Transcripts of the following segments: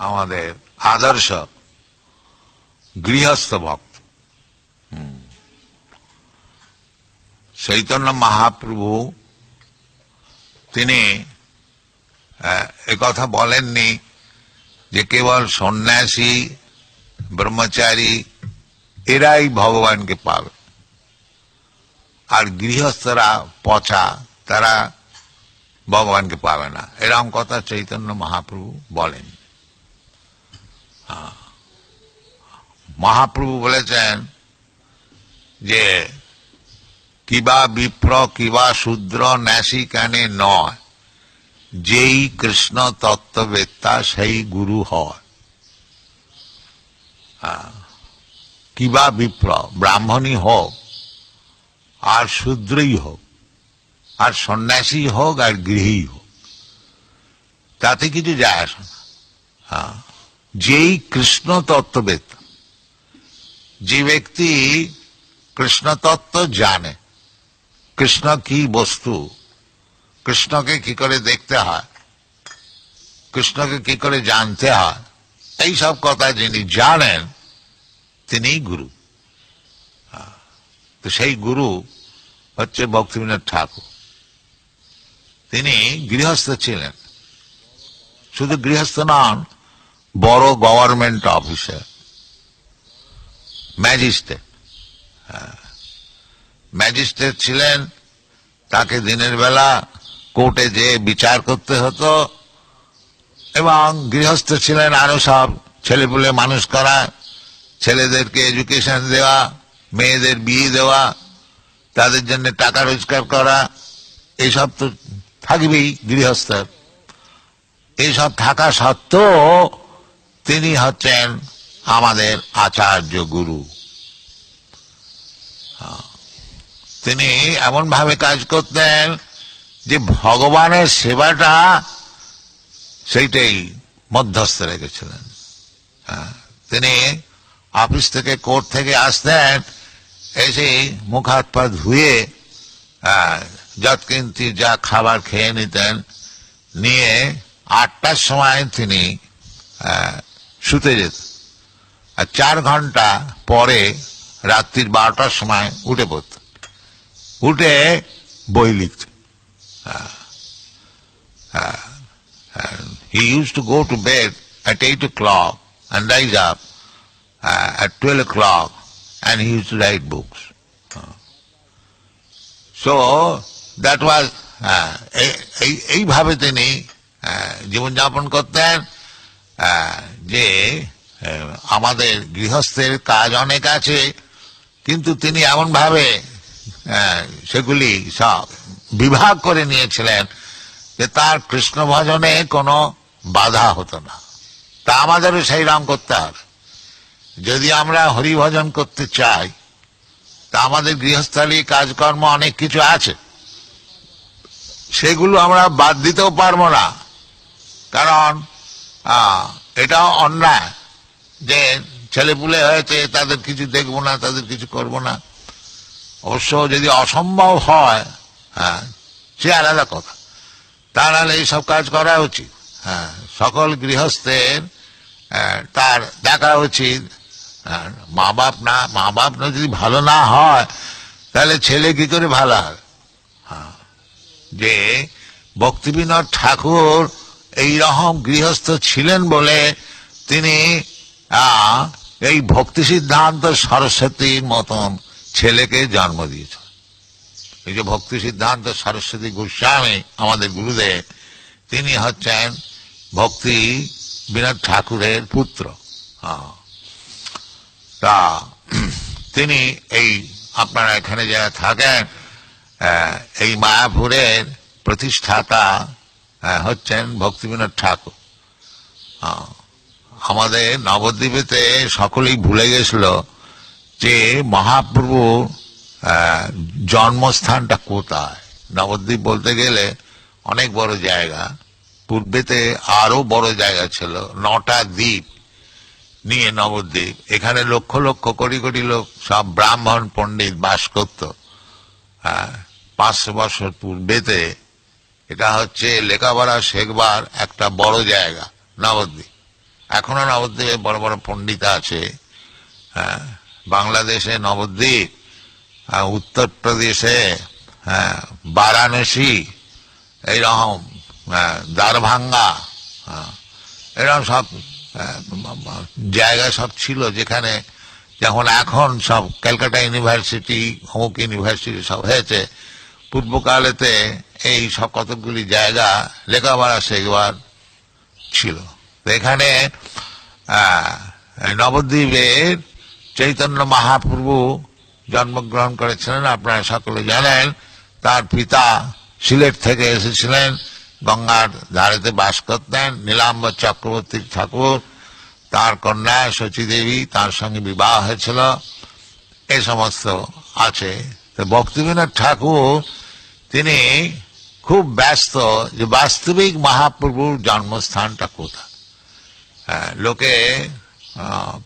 আমাদের আদর্শ গৃহস্থ ভক্ত চৈতন্য মহাপ্রভু তিনি একথা বলেননি যে কেবল সন্ন্যাসী ব্রহ্মচারী এরাই ভগবানকে পাবে, আর গৃহস্থরা পচা তারা ভগবানকে পাবে না, এরকম কথা চৈতন্য মহাপ্রভু বলেন। মহাপ্রভু বলেছেন যে কিবা বিপ্র কিবা শূদ্র ন্যাসী কানে নয়, যেই কৃষ্ণ তত্ত্ববেত্তা সেই গুরু হয়। কিবা বিপ্র ব্রাহ্মণই হোক আর শূদ্রই হোক আর সন্ন্যাসী হোক আর গৃহী হোক, তাতে কিছু যায় আসে না। যেই কৃষ্ণ তত্ত্ববেত্তা, যে ব্যক্তি কৃষ্ণ তত্ত্ব জানে, কৃষ্ণ কি বস্তু, কৃষ্ণকে কি করে দেখতে হয়, কৃষ্ণকে কি করে জানতে হয়, এই সব কথা যিনি জানেন তিনি গুরু। তো সেই গুরু হচ্ছে ভক্তিবিনোদ ঠাকুর। তিনি গৃহস্থ ছিলেন, শুধু গৃহস্থ নন, বড় গভর্নমেন্ট অফিসার, ম্যাজিস্ট্রেট। ম্যাজিস্ট্রেট ছিলেন, তাকে দিনের বেলা কোর্টে যে বিচার করতে হতো, এবং গৃহস্থ ছিলেন আরো সব ছেলেপুলে মানুষ করা, ছেলেদেরকে এডুকেশন দেওয়া, মেয়েদের বিয়ে দেওয়া, তাদের জন্য টাকা রোজগার করা, এইসব তো থাকবেই গৃহস্থের। এইসব থাকা সত্ত্বেও তিনি হচ্ছেন আমাদের আচার্য গুরু। তিনি এমন ভাবে কাজ করতেন যে ভগবানের সেবাটা সেইটাই মধ্যস্থ রেখেছিলেন। তিনি অফিস থেকে কোর্ট থেকে আসতেন, এসে মুখ হাত পা ধুয়ে যৎকিঞ্চি যা খাবার খেয়ে নিতেন, নিয়ে 8টার সময় তিনি শুতে যেতেন, আর 4 ঘন্টা পরে রাত্রির 12টার সময় উঠে পড়তেন, উঠে বই লিখতেন। He used to go to bed at 8 o'clock and rise up at 12 o'clock, and he used to write books. So that was এইভাবে তিনি জীবনযাপন করতেন। যে আমাদের গৃহস্থের কাজ অনেক আছে, কিন্তু তিনি এমন ভাবে সেগুলি সব বিভাগ করে নিয়েছিলেন যে তার কৃষ্ণ ভজনে কোনো বাধা হতো না। তা আমাদেরও সেই রকম করতে হবে। যদি আমরা হরি ভজন করতে চাই, তা আমাদের গৃহস্থালী কাজকর্ম অনেক কিছু আছে, সেগুলো আমরা বাদ দিতেও পারবো না, কারণ এটা অন্যায় যে ছেলেপুলে হয়েছে তাদের কিছু দেখবো না, তাদের কিছু করবো না। অবশ্য যদি অসম্ভব হয়, সে আলাদা কথা, তা নাহলে এইসব কাজ করা উচিত। সকল গৃহস্থের তার দেখা উচিত। মা বাপ না যদি ভালো না হয়, তাহলে ছেলে কি করে ভালো হয়? যে ভক্তিবিনোদ ঠাকুর এইরকম গৃহস্থ ছিলেন বলে তিনি এই ভক্তি সিদ্ধান্ত সরস্বতীর মতন ছেলেকে জন্ম দিয়েছেন। এই যে ভক্তি সিদ্ধান্ত সরস্বতী গোস্বামী আমাদের গুরুদেব, তিনি হচ্ছেন ভক্তি বিনোদ ঠাকুরের পুত্র। তা তিনি এই আপনারা এখানে যারা থাকেন, এই মায়াপুরের প্রতিষ্ঠাতা হচ্ছেন ভক্তি বিনোদ ঠাকুর। আমাদের নবদ্বীপেতে সকলেই ভুলে গেছিল যে মহাপ্রভু জন্মস্থানটা কোথায়। নবদ্বীপ বলতে গেলে অনেক বড় জায়গা, পূর্বেতে আরো বড় জায়গা ছিল, 9টা দ্বীপ নিয়ে নবদ্বীপ। এখানে লক্ষ লক্ষ কোটি কোটি লোক সব ব্রাহ্মণ পণ্ডিত বাস করত। 500 বছর পূর্বেতে এটা হচ্ছে লেখাপড়া শেখবার একটা বড় জায়গা নবদ্বীপ। এখনো নবদ্বীপে বড় বড় পণ্ডিত আছে। হ্যাঁ, বাংলাদেশে নবদ্বীপ, উত্তরপ্রদেশে বারাণসী, এইরকম দ্বারভাঙ্গা, এরকম সব জায়গা সব ছিল যেখানে, যেমন এখন সব ক্যালকাটা ইউনিভার্সিটি, অমুক ইউনিভার্সিটি সব হয়েছে, পূর্বকালেতে এই সব কতগুলি জায়গা লেখাপড়া শেখবার ছিল। তো এখানে নবদ্বীপের চৈতন্য মহাপ্রভু জন্মগ্রহণ করেছিলেন, আপনারা সকলে জানেন। তার পিতা সিলেট থেকে এসেছিলেন, গঙ্গার ধারেতে বাস করতেন, নীলাম্বর চক্রবর্তী ঠাকুর, তার কন্যা শচী দেবী, তার সঙ্গে বিবাহ হয়েছিল, এই সমস্ত আছে। তো ভক্তিবিনোদ ঠাকুর তিনি খুব ব্যস্ত যে বাস্তবিক মহাপ্রভুর জন্মস্থানটা কোথায়। লোকে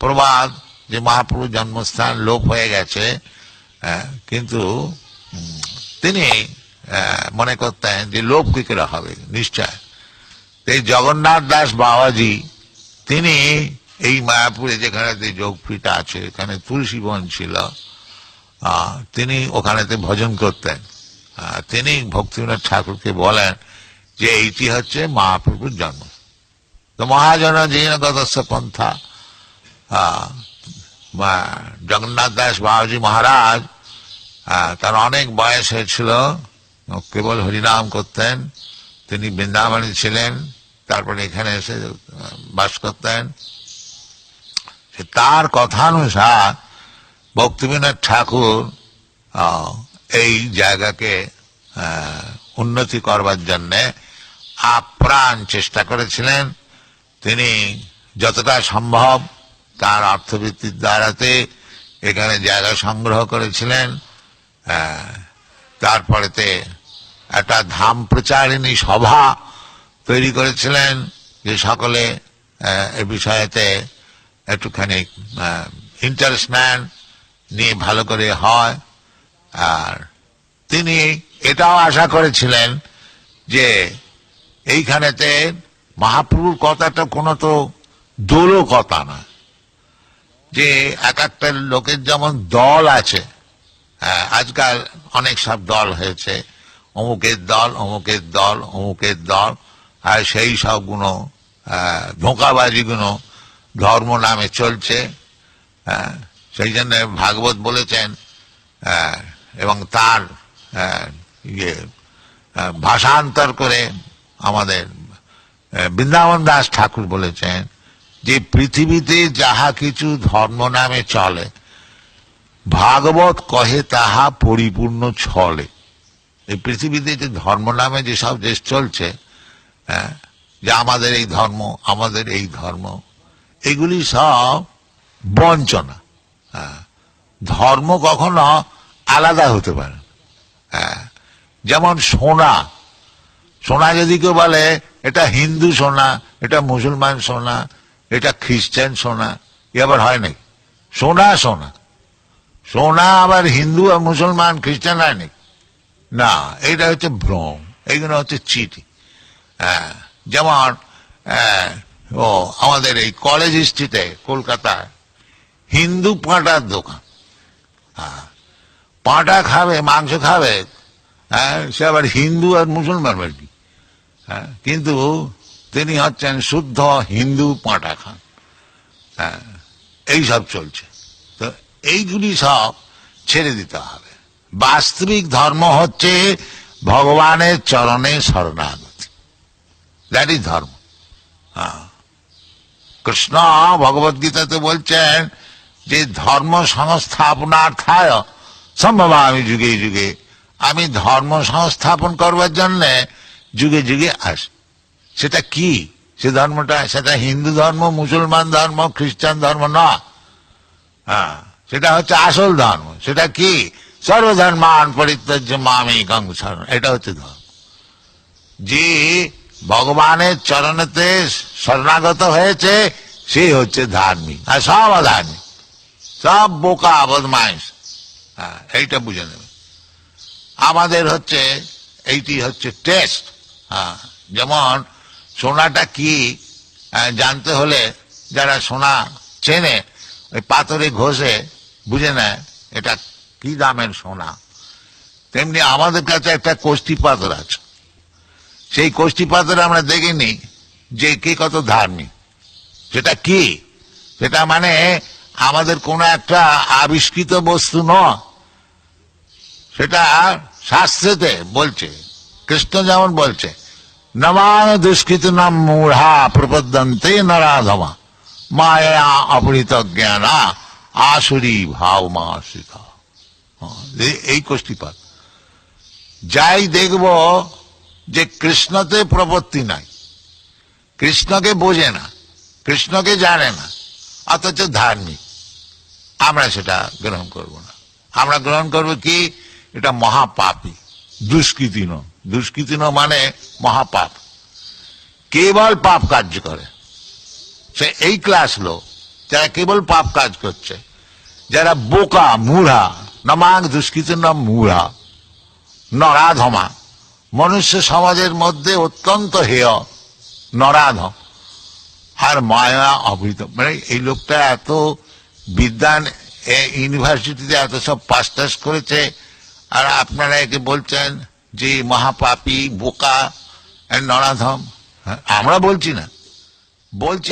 প্রবাদ যে মহাপ্রভুর জন্মস্থান লোপ হয়ে গেছে, কিন্তু তিনি মনে করতেন যে লোপ কি করে হবে, নিশ্চয়। এই জগন্নাথ দাস বাবাজি তিনি এই মায়াপুরে যেখানে যোগপীঠ আছে, এখানে তুলসী বন ছিল, তিনি ওখানেতে ভজন করতেন। তিনি ভক্তিবিনোদ ঠাকুরকে বলেন যে এইটি হচ্ছে মহাপ্রভুর জন্ম। তো মহাজন জীর্ণগতস্য পন্থা, জগন্নাথ দাস বাবাজি মহারাজ, তার অনেক বয়স হয়েছিল, কেবল হরিনাম করতেন। তিনি বৃন্দাবনে ছিলেন, তারপরে এখানে এসে বাস করতেন। তার কথানুসার ভক্তিবিনোদ ঠাকুর এই জায়গাকে উন্নতি করবার জন্য আপ্রাণ চেষ্টা করেছিলেন। তিনি যতটা সম্ভব তার অর্থবৃত্তির দ্বারাতে এখানে জায়গা সংগ্রহ করেছিলেন। তারপরেতে একটা ধাম প্রচারিণী সভা তৈরি করেছিলেন, যে সকলে এ বিষয়েতে একটুখানি ইন্টারেস্ট নেন, নিয়ে ভালো করে হয়। আর তিনি এটাও আশা করেছিলেন যে এইখানেতে মহাপ্রভুর কথাটা কোনো তো দোলো কথা না, যে এক একটা লোকের যেমন দল আছে, আজকাল অনেক সব দল হয়েছে, অমুকের দল, অমুকের দল, অমুকের দল, আর সেই সবগুলো ধোঁকাবাজিগুলো ধর্ম নামে চলছে। সেই জন্য ভাগবত বলেছেন, এবং তার ভাষান্তর করে আমাদের বৃন্দাবন দাস ঠাকুর বলেছেন যে পৃথিবীতে যাহা কিছু ধর্ম নামে চলে, ভাগবত কহে তাহা পরিপূর্ণ ছলে। এই পৃথিবীতে যে ধর্ম নামে যেসব দেশ চলছে, যে আমাদের এই ধর্ম, আমাদের এই ধর্ম, এগুলি সব বঞ্চনা। ধর্ম কখনো আলাদা হতে পারে। যেমন সোনা, সোনা যদি কেউ বলে এটা হিন্দু সোনা, এটা মুসলমান সোনা, এটা খ্রিস্টান সোনা, এ আবার হয় নাকি? সোনা সোনা, সোনা আবার হিন্দু আর মুসলমান খ্রিস্টান হয় নাকি? না, এটা হচ্ছে ভ্রম, এইগুলো হচ্ছে চিঠি। যেমন আমাদের এই কলেজ স্ট্রিটে কলকাতায় হিন্দু পাঁটার দোকান, পাঁটা খাবে, মাংস খাবে, সে আবার হিন্দু আর মুসলমান আর কি, কিন্তু তিনি হচ্ছেন শুদ্ধ হিন্দু পাঁটা খান। এই সব চলছে। তো এইগুলি সব ছেড়ে দিতে হবে। বাস্তবিক ধর্ম হচ্ছে ভগবানের চরণে শরণাগতি, দ্যাট ইজ ধর্ম। কৃষ্ণ ভগবত গীতাতে বলছেন যে ধর্ম সংস্থাপনার্থায় সম্ভবামি যুগে যুগে, আমি ধর্ম সংস্থাপন করবার জন্য যুগে যুগে আসি। সেটা কি? সে ধর্মটা, সেটা হিন্দু ধর্ম, মুসলমান ধর্ম, খ্রিস্টান ধর্ম না, সেটা হচ্ছে আসল ধর্ম। সেটা কি? সর্বধর্মান পরিত্যাজ্য মামেকং শরণম, এটা হচ্ছে ধর্ম। যে ভগবানের চরণেতে শরণাগত হয়েছে সেই হচ্ছে ধার্মিক, আর সব অধার্মিক, সব বোকা বদমাইশ। এইটা বুঝে নেবে। আমাদের হচ্ছে এইটি হচ্ছে টেস্ট, হ্যাঁ, যেমন সোনাটা কি জানতে হলে যারা সোনা চেনে ওই পাথরে ঘষে বুঝে নেয় এটা কি দামের সোনা, তেমনি আমাদের কাছে একটা কোষ্ঠী পাথর আছে। সেই কোষ্ঠী পাথরে আমরা দেখিনি যে কে কত ধার্মিক। সেটা কি? সেটা মানে আমাদের কোন একটা আবিষ্কৃত বস্তু নয়, সেটা শাস্ত্রেতে বলছে। কৃষ্ণ যেমন বলছে, নমান দুষ্কৃত নাম মূঢ়া প্রপদ্যন্তে নরাধমা মায়া অপহৃত জ্ঞানা আসুরি ভাব মাসিকা। এই কোষ্ঠীপাত। যাই দেখব যে কৃষ্ণতে প্রপত্তি নাই, কৃষ্ণকে বোঝে না, কৃষ্ণকে জানে না, অথচ ধার্মিক, আমরা সেটা গ্রহণ করব না। আমরা গ্রহণ করব কি? এটা মহাপাপী, দুষ্কৃতি ন। দুষ্কৃতি ন মানে মহাপাপ, কেবল পাপ কার্য করে। সে এই ক্লাস লোক যারা কেবল পাপ কাজ করছে, যারা বোকা মূঢ়া, নমাং দুষ্কৃতি ন মূঢ়া নরাধমা, মনুষ্য সমাজের মধ্যে অত্যন্ত হেয় নরাধম, আর মায়া অবৃত। মানে এই লোকটা এত বিদ্যান ইউনিভার্সিটিতে এত সব পাস টাস করেছে, আর আপনারা একে বলছেন যে মহাপাপী, বোকা, নরাধম। আমরা বলছি না, বলছি